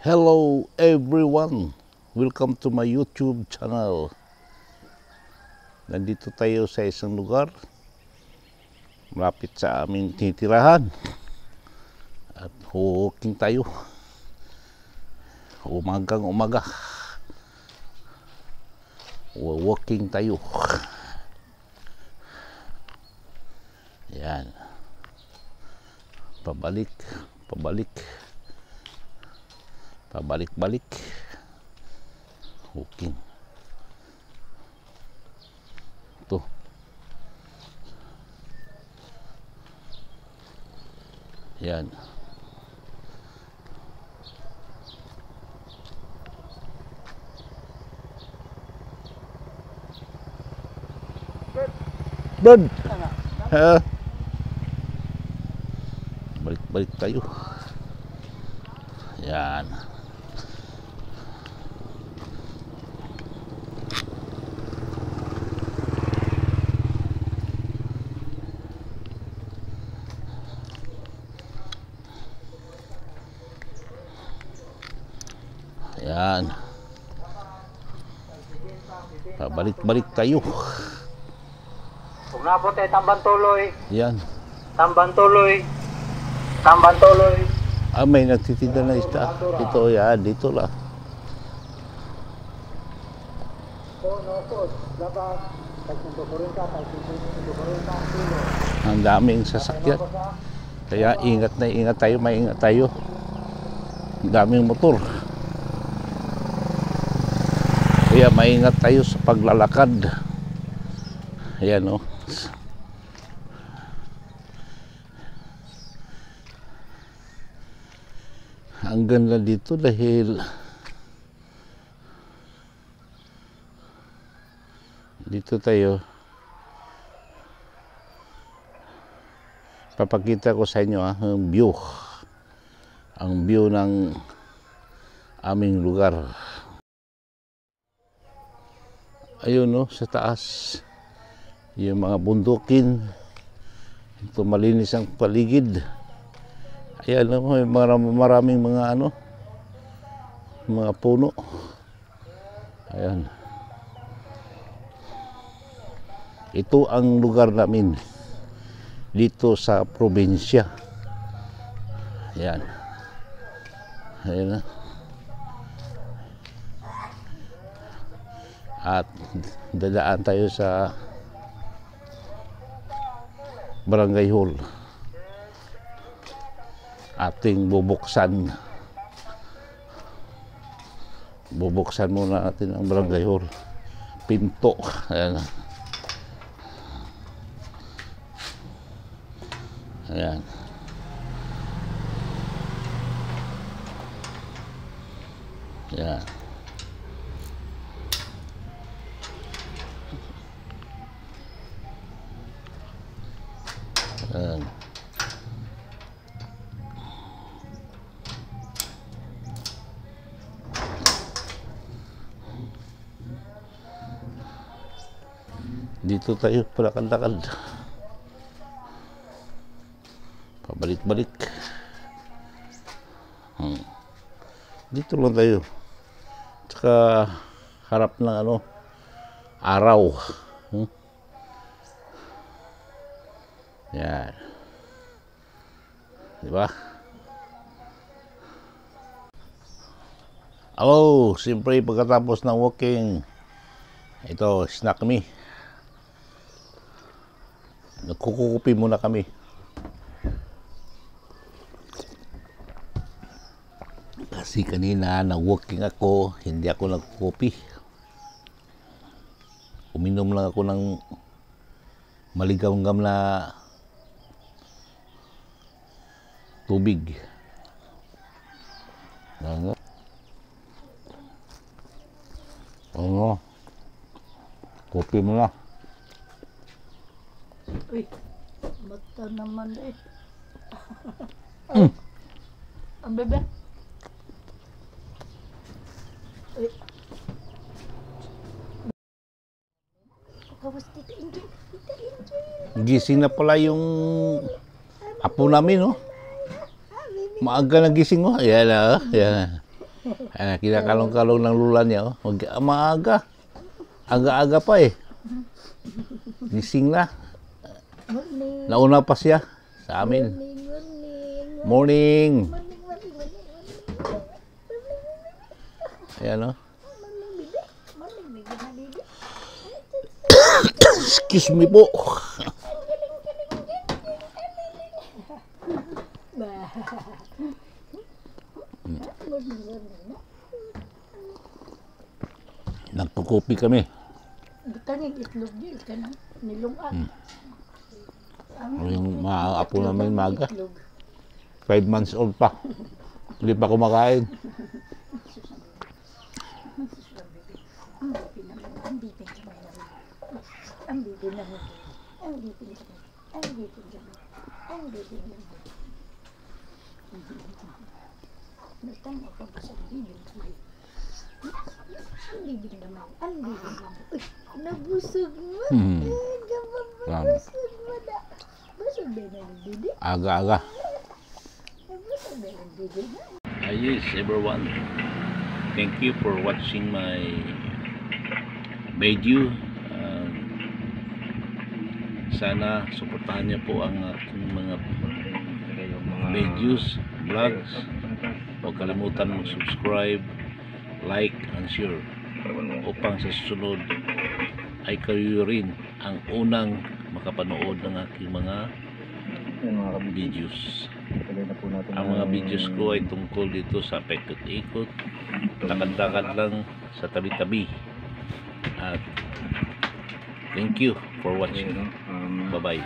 Hello everyone! Welcome to my YouTube channel. Nandito tayo sa isang lugar malapit sa aming tinitirahan at walking tayo umagang umaga. Walking tayo. Yan. Pabalik pabalik walking. Ito yan. Bird. Balik tayo. Yan. Yan. Pabalik tayo. Kung nabot ay Tambantuloy. Yan. Tambantuloy. May nagtitinda na isda. Dito, yan. Dito lang. Ang daming sasakyan. Kaya ingat tayo, maingat tayo. Ang daming motor. Kaya maingat tayo sa paglalakad. Ayan o. Ang ganda dito dahil dito tayo. Papakita ko sa inyo ang view. Ang view ng aming lugar. Ayun no, sa taas. Yung mga bundukin. Ito malinis ang paligid. Ayan no, may maraming mga mga puno. Ayan. Ito ang lugar namin dito sa probinsya. Ayan. Ayan na. At dadaan tayo sa Barangay Hall. Ating bubuksan muna natin ang Barangay Hall. Pinto. Ayan. Ayan. Ayan. Ayan. Dito tayo palakad-lakad. Pabalik. Dito lang tayo. Tsaka harap ng araw. Yan. Diba? Hello, siyempre pagkatapos ng walking, ito, snack me. Nagkukupi muna kami. Kasi kanina nag-walking ako, hindi ako nagkukupi. Uminom lang ako ng maligamgam na tubig. Kopi mo na. Uy, mata naman eh. Ang bebe. Uy. Gising na pala yung apo namin, no? Maaga na gising mo. Ayan na, ayan. Kinakalong-kalong ng lula niya. Oh. Maaga. Aga-aga pa eh. Gising na. Morning. Nauna pa siya sa amin. Morning. Ayan o. Excuse me po. Nagpukopi kami. Butangin itlog din ka na. Nilungan. Yung mga apo namin maga. Itlog. 5 months old pa. Hindi pa kumakain. Ang bipin naman. Ang bipin naman. Ang bipin naman. Ang bipin naman. Ang bipin naman. Natang ako ba sa bibig ko? Ang bibig naman. Ang bibig naman. Uy, nabusog mo. Nabusog mo na. Busog ba na ng bibig? Aga-aga. Nabusog ba ng bibig? Yes, everyone. Thank you for watching my video. Sana suportahan niyo po ang aking mga videos, vlogs. Huwag kalimutan mag-subscribe, like, and share upang sa susunod ay kayo rin ang unang makapanood ng aking mga videos. Ang mga videos ko ay tungkol dito sa paikot-ikot, lakad-lakad lang sa tabi-tabi. At thank you for watching. Bye-bye.